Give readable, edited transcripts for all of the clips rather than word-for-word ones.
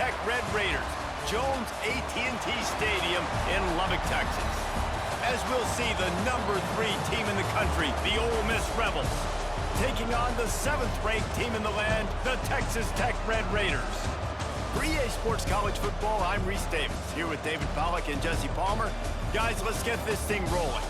Tech Red Raiders, Jones AT&T Stadium in Lubbock, Texas. As we'll see the #3 team in the country, the Ole Miss Rebels, taking on the 7th-ranked team in the land, the Texas Tech Red Raiders. For EA Sports College Football, I'm Reese Davis, here with David Pollack and Jesse Palmer. Guys, let's get this thing rolling.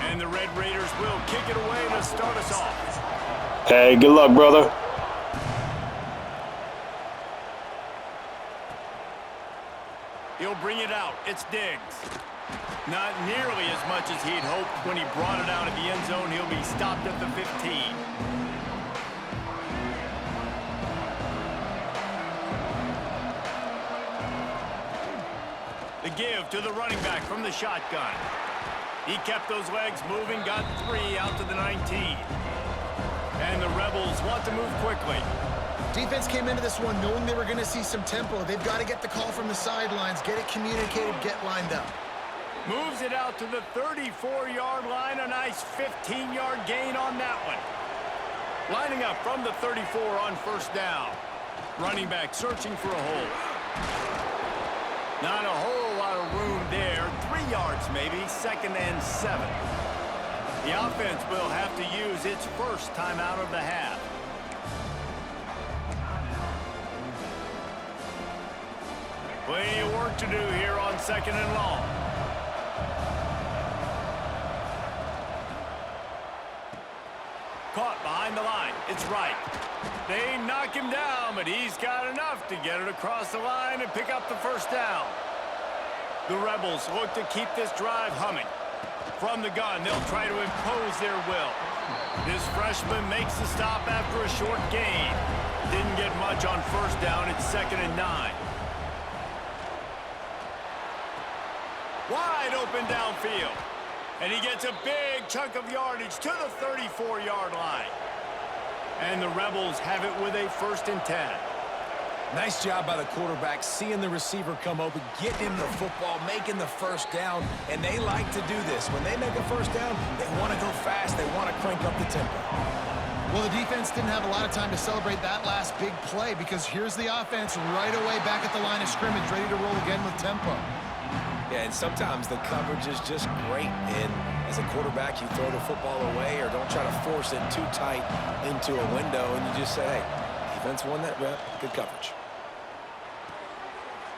And the Red Raiders will kick it away to start us off. Hey, good luck, brother. He'll bring it out. It's Diggs. Not nearly as much as he'd hoped when he brought it out of the end zone. He'll be stopped at the 15. The give to the running back from the shotgun. He kept those legs moving, got 3 out to the 19. And the Rebels want to move quickly. Defense came into this one knowing they were going to see some tempo. They've got to get the call from the sidelines, get it communicated, get lined up. Moves it out to the 34-yard line. A nice 15-yard gain on that one. Lining up from the 34 on first down. Running back searching for a hole. Not a whole lot of room there. 3 yards maybe, 2nd and 7. The offense will have to use its first time out of the half. Plenty of work to do here on 2nd and long. Caught behind the line. It's right. They knock him down, but he's got enough to get it across the line and pick up the first down. The Rebels look to keep this drive humming. From the gun, they'll try to impose their will. This freshman makes the stop after a short gain. Didn't get much on first down. It's 2nd and 9. Wide open downfield. And he gets a big chunk of yardage to the 34-yard line. And the Rebels have it with a 1st and 10. Nice job by the quarterback, seeing the receiver come open, getting him the football, making the first down, and they like to do this. When they make a first down, they want to go fast. They want to crank up the tempo. Well, the defense didn't have a lot of time to celebrate that last big play because here's the offense right away back at the line of scrimmage, ready to roll again with tempo. Yeah, and sometimes the coverage is just great, and as a quarterback, you throw the football away or don't try to force it too tight into a window, and you just say, hey, defense won that rep, good coverage.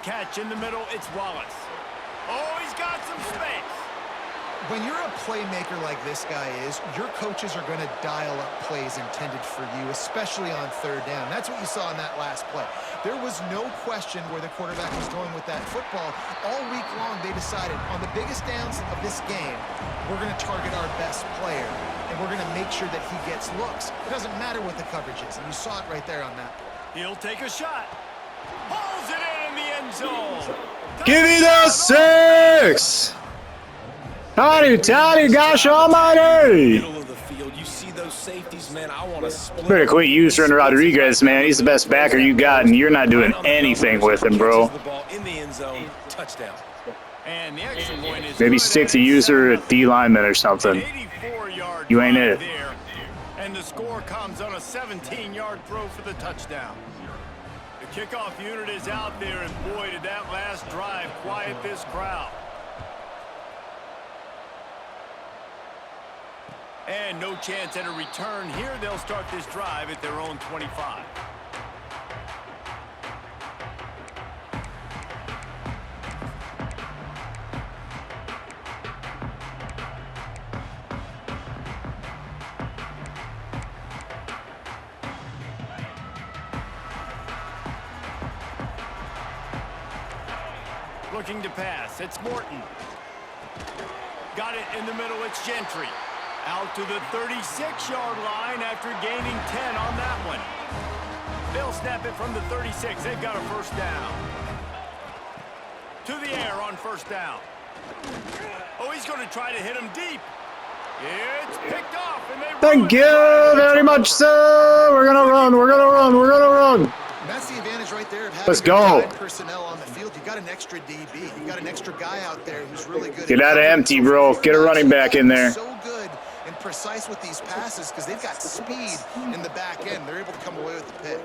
Catch in the middle, it's Wallace. Oh, he's got some space. When you're a playmaker like this guy is, your coaches are going to dial up plays intended for you, especially on 3rd down. That's what you saw in that last play. There was no question where the quarterback was going with that football. All week long, they decided on the biggest downs of this game, we're going to target our best player, and we're going to make sure that he gets looks. It doesn't matter what the coverage is, and you saw it right there on that play. He'll take a shot. Pulls it in the end zone. Give me the 6! Toddy, gosh almighty! Middle of the field, you see those safeties, man. I want to split. Better quit using Rodriguez, man. He's the best backer you got, and you're not doing anything with him, bro. The ball in the end zone, touchdown. And the extra point is Maybe stick to user a D lineman or something. 84-yard You ain't it. there. And the score comes on a 17-yard throw for the touchdown. The kickoff unit is out there, and boy, did that last drive quiet this crowd. And no chance at a return here. They'll start this drive at their own 25. Looking to pass. It's Morton. Got it in the middle. It's Gentry. Out to the 36-yard line after gaining 10 on that one. They'll snap it from the 36. They've got a first down. To the air on first down. Oh, he's going to try to hit him deep. It's picked off, and they Thank you very much, sir. We're gonna run. We're gonna run. We're gonna run. That's the advantage right there of having Let's go. your personnel on the field. You got an extra DB. You got an extra guy out there who's really good. Get out of empty, bro. Get a running back in there. So good and precise with these passes because they've got speed in the back end. They're able to come away with the pick.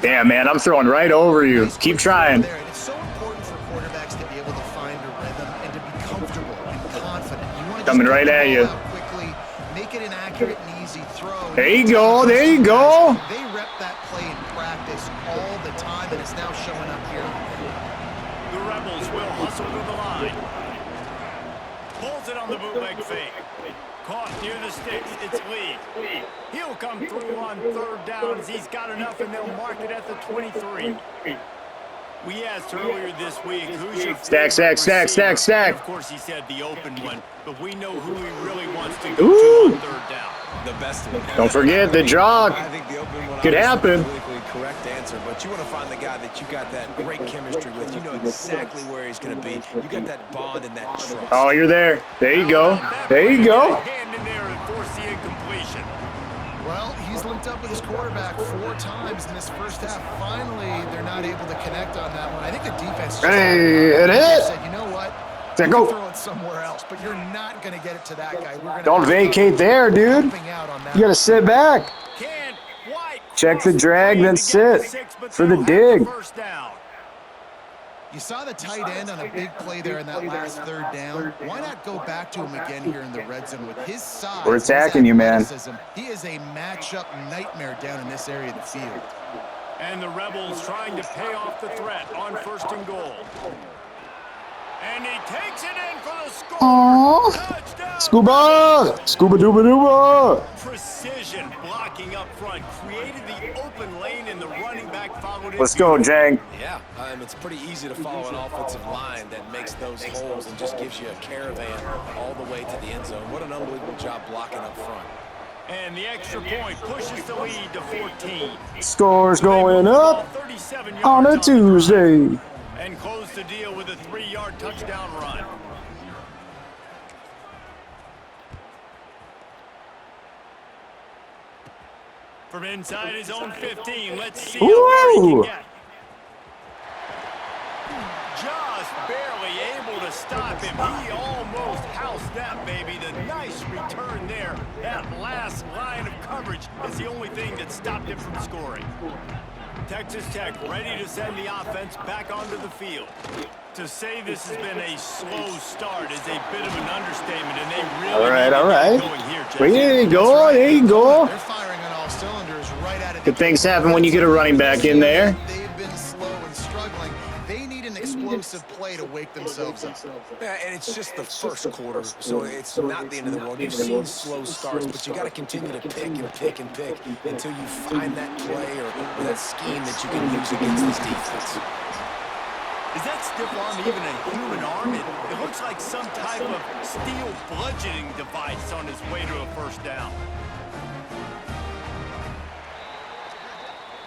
Damn, man, I'm throwing right over you. Keep trying. And it's so important for quarterbacks to be able to find a rhythm and to be comfortable and confident. You want to Coming right at you. Quickly, make it an accurate and easy throw. There you go. There you go. They rep that play in practice all the time, and it's now showing up here. The Rebels will hustle to the line. Pulls it on the bootleg fake. Caught near the sticks. It's Lee. He'll come through on third down as he's got enough, and they'll mark it at the 23. We asked earlier this week, who's your Stack, stack, stack, stack, stack. Of course, he said the open one, but we know who he really wants to go to on third down. The best one. Don't forget the jog. I think the open one Could happen. Politically correct answer, but you want to find the guy that you got that great chemistry with. You know exactly where he's going to be. You got that bond and that trust. Oh, you're there. There you go. There you go. Hand in there and force the incompletion. Well, he's linked up with his quarterback 4 times in this first half. Finally, they're not able to connect on that one. I think the defense just Hey, it hit. said, you know what? There You go. can throw it somewhere else, but you're not going to get it to that guy. We're gonna Don't have to vacate there, dude. helping out on that. You gotta sit back. Can't quite Check the cross drag, line then to get the sit 6, but for the they'll have dig. First down. You saw the tight end on a big play there in that last third down. Why not go back to him again here in the red zone with his size? We're attacking you, man. athleticism. He is a matchup nightmare down in this area of the field. And the Rebels trying to pay off the threat on 1st and goal. And he takes it in for the score. Aww. Touchdown. Scuba! Scuba dooba dooba! Precision blocking up front created the open lane, and the running back followed it. Let's go, Jang. Yeah, it's pretty easy to follow an offensive line that makes those holes and just gives you a caravan all the way to the end zone. What an unbelievable job blocking up front. And the extra point pushes the lead to 14. Scores going up 37 yards on a the Tuesday. and close the deal with a 3-yard touchdown run. From inside his own 15, let's see how far he can Woo! get. Just barely able to stop him. He almost housed that baby. The nice return there. That last line of coverage is the only thing that stopped him from scoring. Texas Tech ready to send the offense back onto the field. To say this has been a slow start is a bit of an understatement, and they really All right, need to all get right. going here, Jesse. There you go, there you go. They're firing on all cylinders right out of Good things happen when you get a running back in there. They've been slow and struggling. They need an explosive play to wake themselves up. Yeah, and it's just the first quarter, so it's not the end of the world. You've seen slow starts, but you got to continue to pick and pick and pick until you find that play or that scheme that you can use against this defense. Is that stiff arm even a human arm? It looks like some type of steel bludgeoning device on his way to a first down.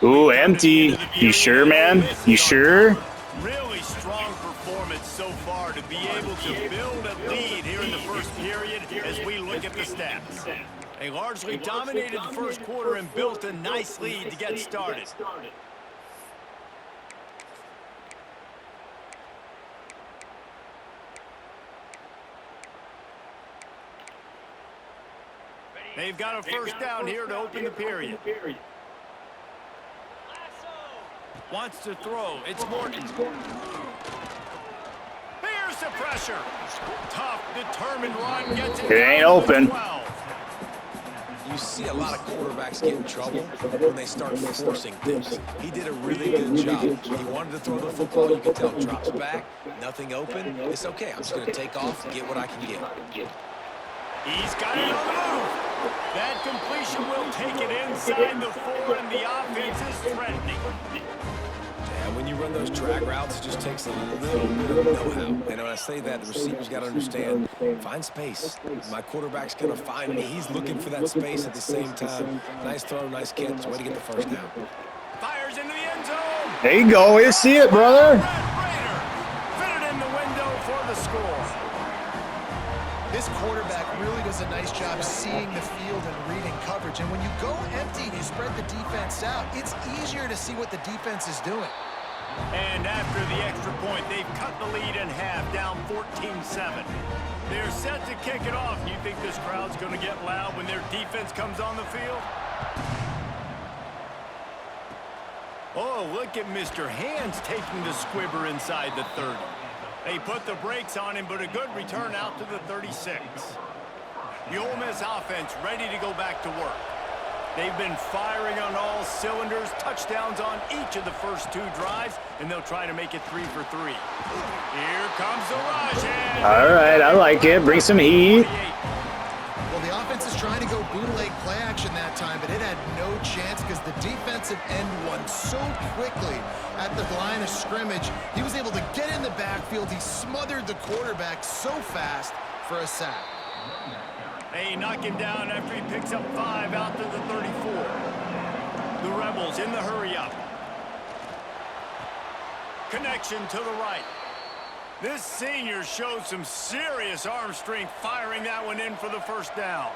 Ooh, empty. You sure, man? You sure? Really strong performance so far to be able to build a lead here in the first period as we look at the stats. They largely dominated the first quarter and built a nice lead to get started. They've got a first down here to open the period. Wants to throw. It's Morton. Here's the pressure. Tough, determined run. Gets it. It ain't open. 12. You see a lot of quarterbacks get in trouble when they start forcing things. He did a really good job. He wanted to throw the football. You can tell drops back, nothing open. It's okay. I'm just going to take off and get what I can get. He's got it on the move. That completion will take it inside the 4, and the offense is threatening. And when you run those drag routes, it just takes a little bit of know-how. And when I say that, the receiver's got to understand, find space. My quarterback's going to find me. He's looking for that space at the same time. Nice throw, nice catch. Way to get the first down. Fires into the end zone. There you go. You see it, brother. Red Raider This quarterback really does a nice job seeing the field and reading coverage. And when you go empty and you spread the defense out, it's easier to see what the defense is doing. And after the extra point, they've cut the lead in half, down 14-7. They're set to kick it off. You think this crowd's going to get loud when their defense comes on the field? Oh, look at Mr. Hands taking the squibber inside the 30. They put the brakes on him, but a good return out to the 36. The Ole Miss offense ready to go back to work. They've been firing on all cylinders, touchdowns on each of the first 2 drives, and they'll try to make it 3 for 3. Here comes the rush. All right, I like it. Bring some heat. Well, the offense is trying to go bootleg play action that time, but it had no chance because the defensive end won so quickly at the line of scrimmage. He was able to get in the backfield. He smothered the quarterback so fast for a sack. They knock him down after he picks up 5 out to the 34. The Rebels in the hurry up. Connection to the right. This senior showed some serious arm strength firing that one in for the first down.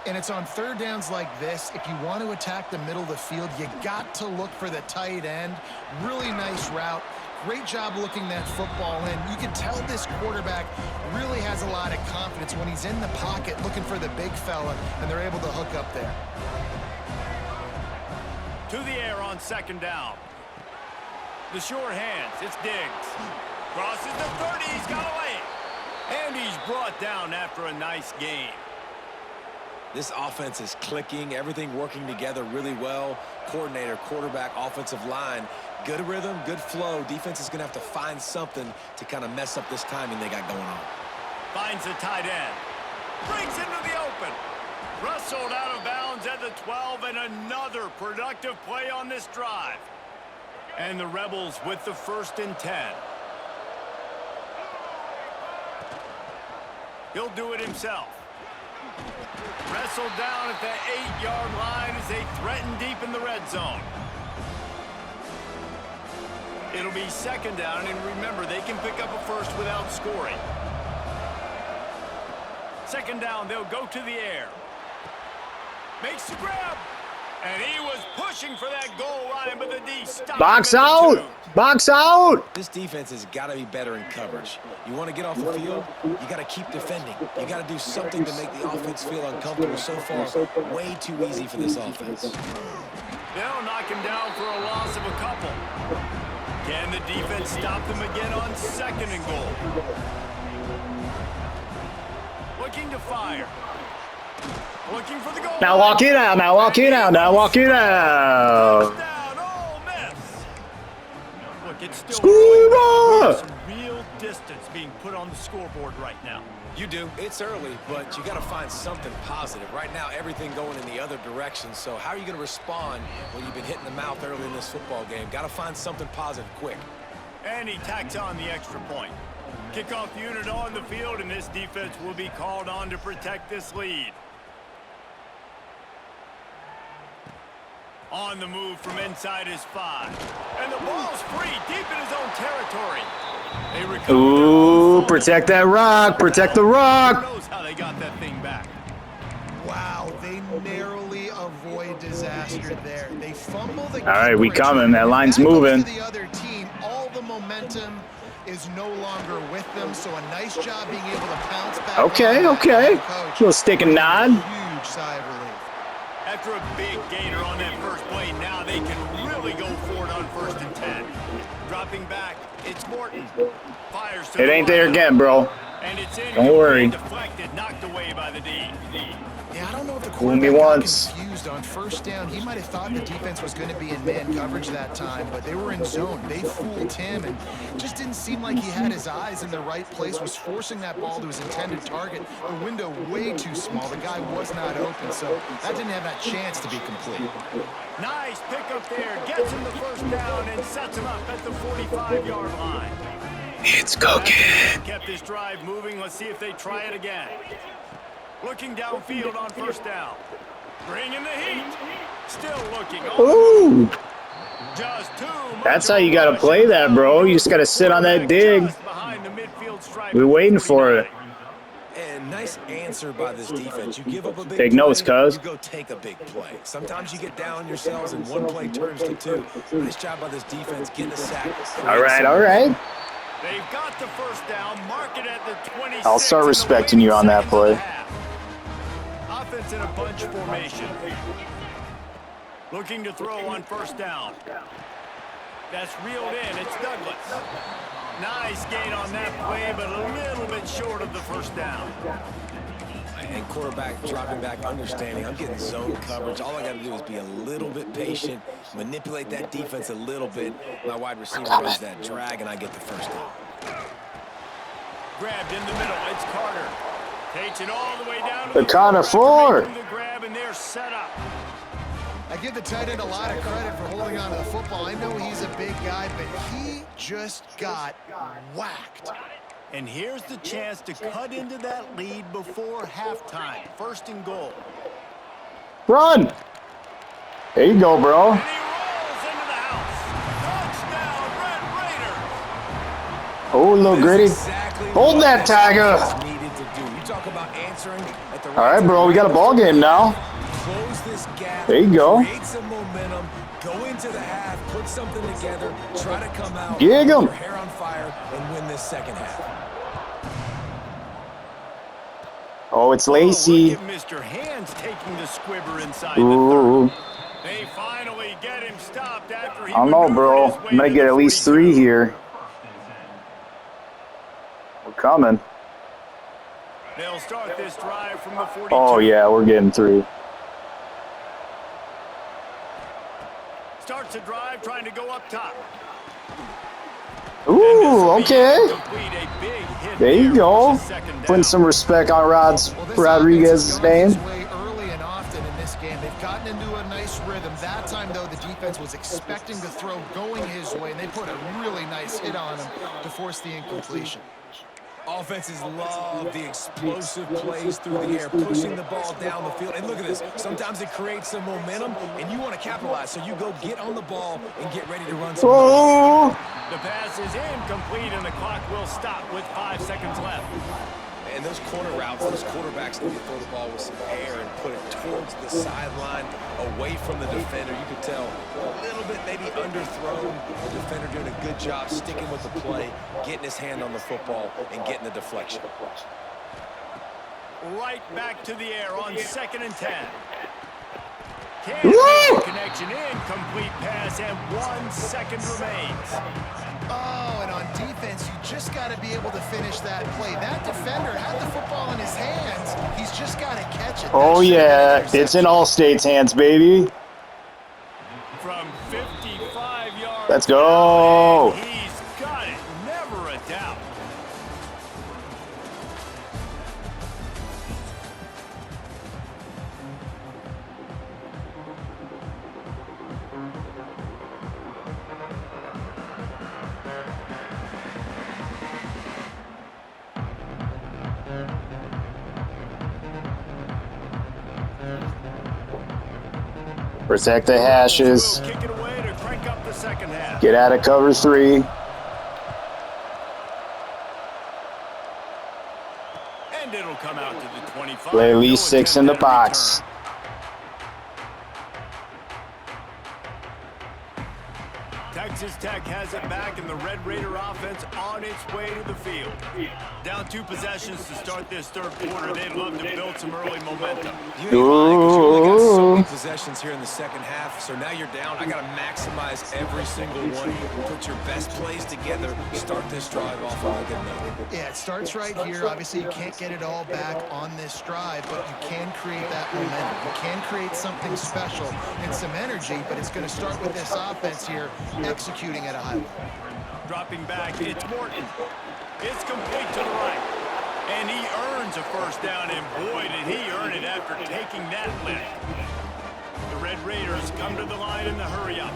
And it's on 3rd downs like this. If you want to attack the middle of the field, you got to look for the tight end. Really nice route. Great job looking that football in. You can tell this quarterback really has a lot of confidence when he's in the pocket looking for the big fella, and they're able to hook up there. To the air on 2nd down. The short hands. It's Diggs. Crosses the 30. He's got away. And he's brought down after a nice gain. This offense is clicking, everything working together really well. Coordinator, quarterback, offensive line, good rhythm, good flow. Defense is going to have to find something to kind of mess up this timing they got going on. Finds the tight end. Brings into the open. Rustled out of bounds at the 12, and another productive play on this drive. And the Rebels with the 1st and 10. He'll do it himself. Wrestled down at the 8-yard line as they threaten deep in the red zone. It'll be 2nd down, and remember, they can pick up a first without scoring. 2nd down, they'll go to the air. Makes the grab. And he was pushing for that goal line, but the D stopped. Box out! Box out! This defense has got to be better in coverage. You want to get off the field, you got to keep defending. You got to do something to make the offense feel uncomfortable. So far, way too easy for this offense. They'll knock him down for a loss of a couple. Can the defense stop them again on 2nd and goal? Looking to fire. Looking for the goal. Now walk it out. Now walk it out. Now walk it out. Touchdown, Ole Miss. Look, it's still Scuba! some real distance being put on the scoreboard right now. You do. It's early, but you got to find something positive. Right now, everything going in the other direction. So how are you going to respond when you've been hit in the mouth early in this football game? Got to find something positive quick. And he tacks on the extra point. Kickoff unit on the field, and this defense will be called on to protect this lead. On the move from inside his 5. And the ball's free deep in his own territory. They recover. Ooh, protect that rock. Protect the rock. Who knows how they got that thing back. Wow, they narrowly avoid disaster there. They fumble the All right, we coming. That line's moving. To the other team, all the momentum is no longer with them, so a nice job being able to pounce back. Okay, okay. Little stick and nod. Huge sigh of relief. After a big gainer on that first play, now they can really go for it on 1st and 10. Dropping back, it's Morton. Fires to It ain't there again, bro. And it's in. Don't worry. Deflected, knocked away by the D. Yeah, I don't know if the Fool me quarterback got once. confused on 1st down. He might have thought the defense was going to be in man coverage that time, but they were in zone. They fooled him, and just didn't seem like he had his eyes in the right place, was forcing that ball to his intended target. The window way too small. The guy was not open, so that didn't have that chance to be complete. Nice pickup there. Gets him the 1st down and sets him up at the 45-yard line. It's cooking. Kept this drive moving. Let's see if they try it again. Looking downfield on 1st down. Bringing the heat. Still looking. Ooh. Just too much. That's how you got to play that, bro. You just got to sit on that dig. Behind the midfield stripe. We're waiting for it. And nice answer by this defense. You give up a big Take play, notes, cuz. you go take a big play. Sometimes you get down on yourselves and one play turns to two. Nice job by this defense getting a sack. All right, all right. They've got the first down. Mark it at the 26. I'll start respecting you on that play. Offense in a bunch formation. Looking to throw on first down. That's reeled in. It's Douglas. Nice gain on that play, but a little bit short of the first down. And quarterback dropping back, understanding I'm getting zone coverage. All I got to do is be a little bit patient, manipulate that defense a little bit. My wide receiver runs that drag, and I get the first down. Grabbed in the middle. It's Carter. Takes it all the way down to The Carter 4. the grab, and they're set up. I give the tight end a lot of credit for holding on to the football. I know he's a big guy, but he just got whacked. And here's the chance to cut into that lead before halftime. First and goal. Run. There you go, bro. And he rolls into the house. Touchdown, Red Raiders. Oh, a little gritty. Exactly Hold that, Tiger. needed to do. You talk about answering at the All right, bro. We got a ball game now. Close this gap. There you go. Create some momentum. Go into the half. Put something together. Try to come out. Gig 'em. Your hair on fire and win this second half. Oh, it's Oh, Lacey. look at Mr. Hands taking the squibber inside Ooh. the 30. They finally get him stopped after he I don't know, bro. maneuvered his way I'm going to to get the at least 42. 3 here. We're coming. They'll start this drive from the 42. Oh, yeah, we're getting 3. Starts the drive trying to go up top. Ooh, okay. Complete a big hit There you there, go. which is second down. Putting some respect on Well, this Rodriguez's offense has name. gone his way early and often in this game. They've gotten into a nice rhythm. That time, though, the defense was expecting the throw going his way, and they put a really nice hit on him to force the incompletion. Offenses love the explosive plays through the air, pushing the ball down the field. And look at this. Sometimes it creates some momentum, and you want to capitalize. So you go get on the ball and get ready to run some. Oh, The pass is incomplete, and the clock will stop with 5 seconds left. And those corner routes, those quarterbacks need to throw the ball with some air and put it towards the sideline, away from the defender. You could tell a little bit maybe underthrown. The defender doing a good job sticking with the play, getting his hand on the football, and getting the deflection. Right back to the air on 2nd and 10. Can't Woo! make the connection, incomplete pass, and 1 second remains. Oh, and on defense, you just got to be able to finish that play. That defender had the football in his hands. He's just got to catch it. oh That should have been yeah. an It's in interception. Allstate's hands, baby. From 55 yards. Let's go. And he's got it. Never a doubt. Protect the hashes. Kick it away to crank up the second half. Get out of cover 3. And it'll come out to the 25. Play at least No 6 in the attempt at a box. return. Texas Tech has it back, and the Red Raider offense on its way to the field. Down 2 possessions to start this third quarter. They'd love to build some early momentum. You ain't lying, 'cause you only got so many Ooh. possessions here in the second half. So now you're down. I got to maximize every single one. Put your best plays together. Start this drive off on a good note. Yeah, it starts right here. Obviously, you can't get it all back on this drive, but you can create that momentum. You can create something special and some energy, but it's going to start with this offense here executing at a high level. Dropping back, it's Morton. It's complete to the right. And he earns a first down, and boy, did he earn it after taking that lift. The Red Raiders come to the line in the hurry-up.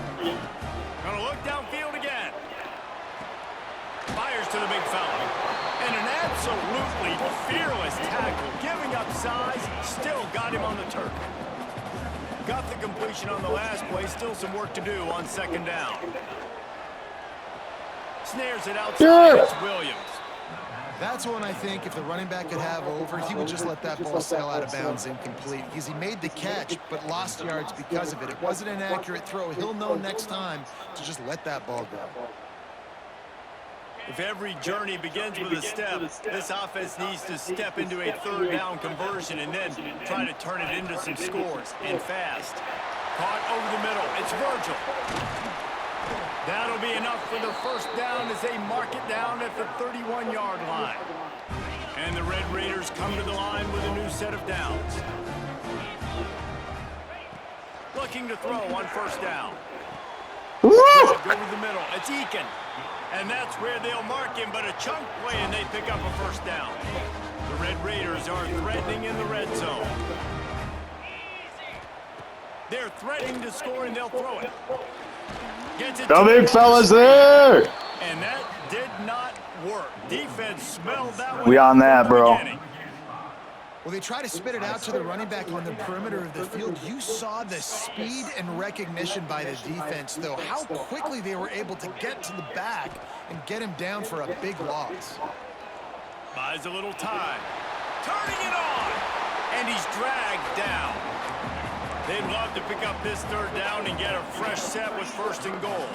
Gonna look downfield again. Fires to the big fella. And an absolutely fearless tackle, giving up size, still got him on the turf. Got the completion on the last play, still some work to do on second down. Snares it outside, Yeah. it's Williams. That's one I think if the running back could have over, he would just let that ball sail out of bounds incomplete because he made the catch but lost yards because of it. It wasn't an accurate throw. He'll know next time to just let that ball go. If every journey begins with a step, this offense needs to step into a third down conversion and then try to turn it into some scores, and fast. Caught over the middle. It's Virgil. That'll be enough for the first down as they mark it down at the 31-yard line. And the Red Raiders come to the line with a new set of downs. Looking to throw on first down. Go over the middle. It's Eakin. And that's where they'll mark him, but a chunk play and they pick up a first down. The Red Raiders are threatening in the red zone. They're threatening to score and they'll throw it. The big fella's there. And that did not work. Defense smelled that one. We on that, bro. Well, they try to spit it out to the running back on the perimeter of the field. You saw the speed and recognition by the defense, though. How quickly they were able to get to the back and get him down for a big loss. Buys a little time. Turning it on. And he's dragged down. They'd love to pick up this third down and get a fresh set with first and goal.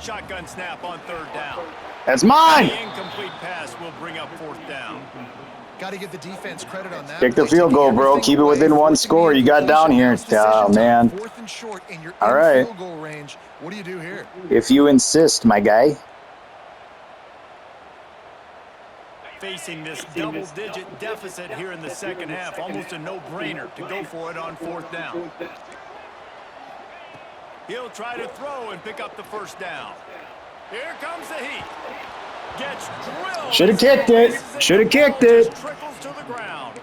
Shotgun snap on third down. That's mine. The incomplete pass will bring up fourth down. Got to give the defense credit on that. Kick the field goal, bro. Keep it within one score. You got down here. Oh, man. Fourth and short in your all right. field goal range. What do you do here? If you insist, my guy. Facing this double-digit deficit here in the second half, almost a no-brainer to go for it on fourth down. He'll try to throw and pick up the first down. Here comes the heat. Gets drilled. Should have kicked it. Should have kicked it. Trickles to the ground.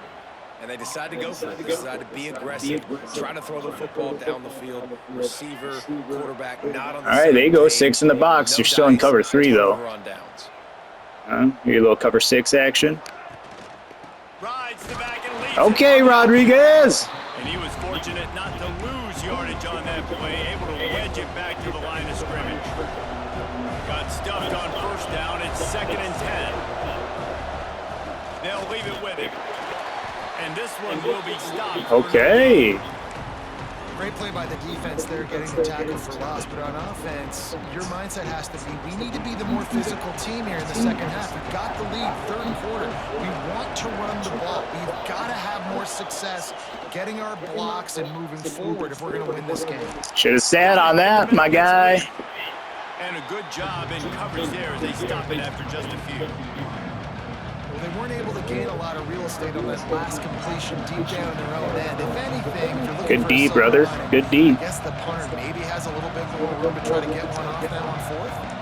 And they decide to go for it. They decide to be aggressive, try to throw the football down the field. Receiver, quarterback, not on the All right, there you go. page. 6 in the box. You're still in cover 3, though. On downs. Your little cover 6 action. Rides the back and leads. Okay, Rodriguez. And he was fortunate not to lose yardage on that play, able to wedge it back to the line of scrimmage. Got stuffed on first down. It's 2nd and 10. They'll leave it with him. And this one will be stopped. Okay. Great play by the defense there, getting the tackle for loss. But on offense, your mindset has to be, we need to be the more physical team here in the second half. We've got the lead, third quarter. We want to run the ball. We've got to have more success getting our blocks and moving forward if we're going to win this game. Should have sat on that, my guy. And a good job in coverage there as they stop it after just a few. Well, they weren't able to gain a lot of real estate on that last completion deep down in their own end. If anything, if you're looking Good for D, a brother. silver lining, Good D. I guess the punter maybe has a little bit more room to try to get one off now on fourth.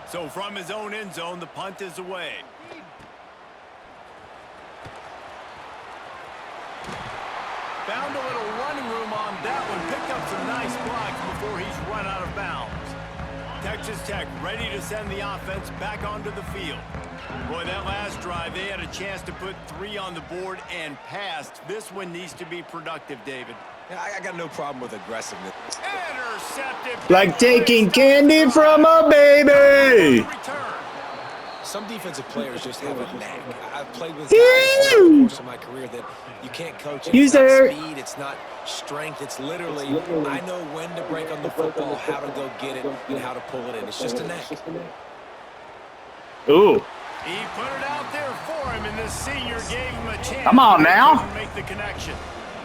So from his own end zone, the punt is away. Found a little running room on that one. Picked up some nice blocks before he's run out of bounds. Texas Tech ready to send the offense back onto the field. Boy, that last drive, they had a chance to put 3 on the board and passed. This one needs to be productive, David. Yeah, I got no problem with aggressiveness. Intercepted. Like taking candy from a baby. Return. Some defensive players just have a knack. I've played with guys over the course of my career that you can't coach it. It's not speed, it's not strength. It's literally, I know when to break on the football, how to go get it, and how to pull it in. It's just a knack. Ooh. He put it out there for him, and the senior gave him a chance. Come on now. Couldn't make the connection.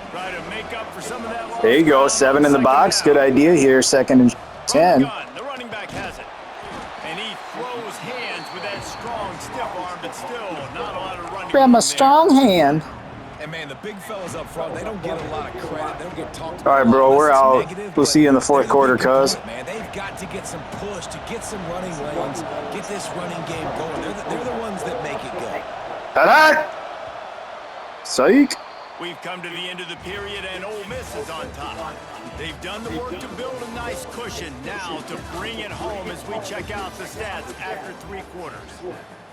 Try to make up for some of that lost There you go. ground 7 in the second box. down. Good idea here. 2nd and 10. The running back has it. And he throws hands with that strong, stiff arm, but still not a lot of running From room a there. strong hand. And man, the big fellas up front, they don't get a lot of credit. They don't get talked All right, about. bro, we're It's out. negative, We'll but see you in the fourth there's a quarter, big cuz. point, man, they've got to get some push, to get some running lanes, get this running game going. They're the ones that make it go. Ta-da! Psych. We've come to the end of the period, and Ole Miss is on top. They've done the work to build a nice cushion. Now to bring it home as we check out the stats after 3 quarters.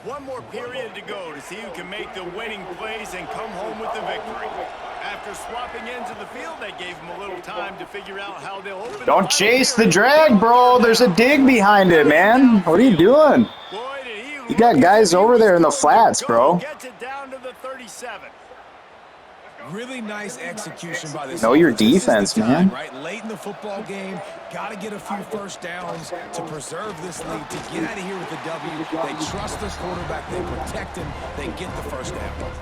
One more period to go to see who can make the winning plays and come home with the victory. After swapping ends of the field, they gave them a little time to figure out how they'll open. Don't chase the drag, bro. There's a dig behind it, man. What are you doing? You got guys over there in the flats, bro. Gets it down to the 37. Really nice execution by this. Know your offense. This is the defense, time, man. Right, late in the football game, got to get a few first downs to preserve this lead, to get out of here with the W. They trust their quarterback, they protect him, they get the first down.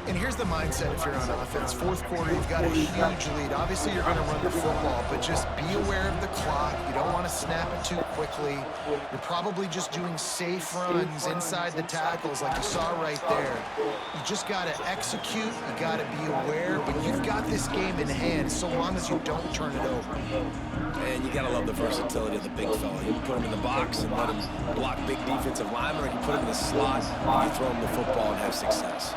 And here's the mindset if you're on offense. Fourth quarter, you've got a huge lead. Obviously, you're going to run the football, but just be aware of the clock. You don't want to snap it too quickly. You're probably just doing safe runs inside the tackles like you saw right there. You just got to execute. You got to be aware, but you've got this game in hand so long as you don't turn it over. And you got to love the versatility of the big fella. You can put him in the box and let him block big defensive linemen, or you can put him in the slot and you throw him the football and have success.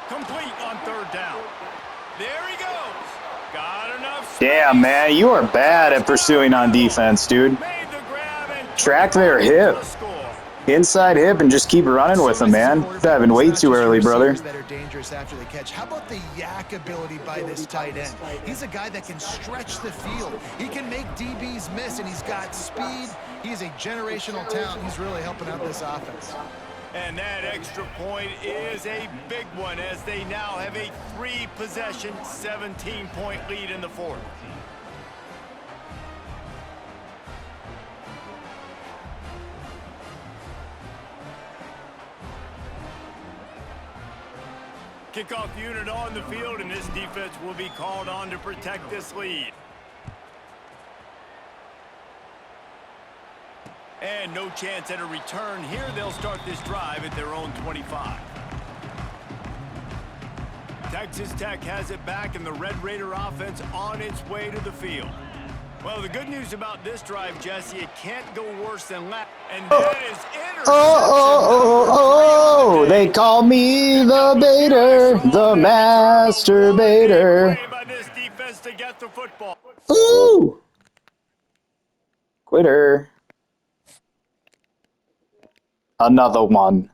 Complete on 3rd down. There he goes. Got enough. Damn, man. You are bad at pursuing on defense, dude. Made the grab and Track their hip. Inside hip and just keep running with them, man. Diving way too early, brother. That are dangerous after the catch. How about the yak ability by this tight end? He's a guy that can stretch the field. He can make DBs miss, and he's got speed. He's a generational talent. He's really helping out this offense. And that extra point is a big one as they now have a 3-possession, 17-point lead in the 4th. Kickoff unit on the field, and this defense will be called on to protect this lead. And no chance at a return here. They'll start this drive at their own 25. Texas Tech has it back, and the Red Raider offense on its way to the field. Well, the good news about this drive, Jesse, it can't go worse than last. And that is interception. Oh, they call me the baiter, the masturbator. By this defense to get the football. Ooh. Quitter. Another one.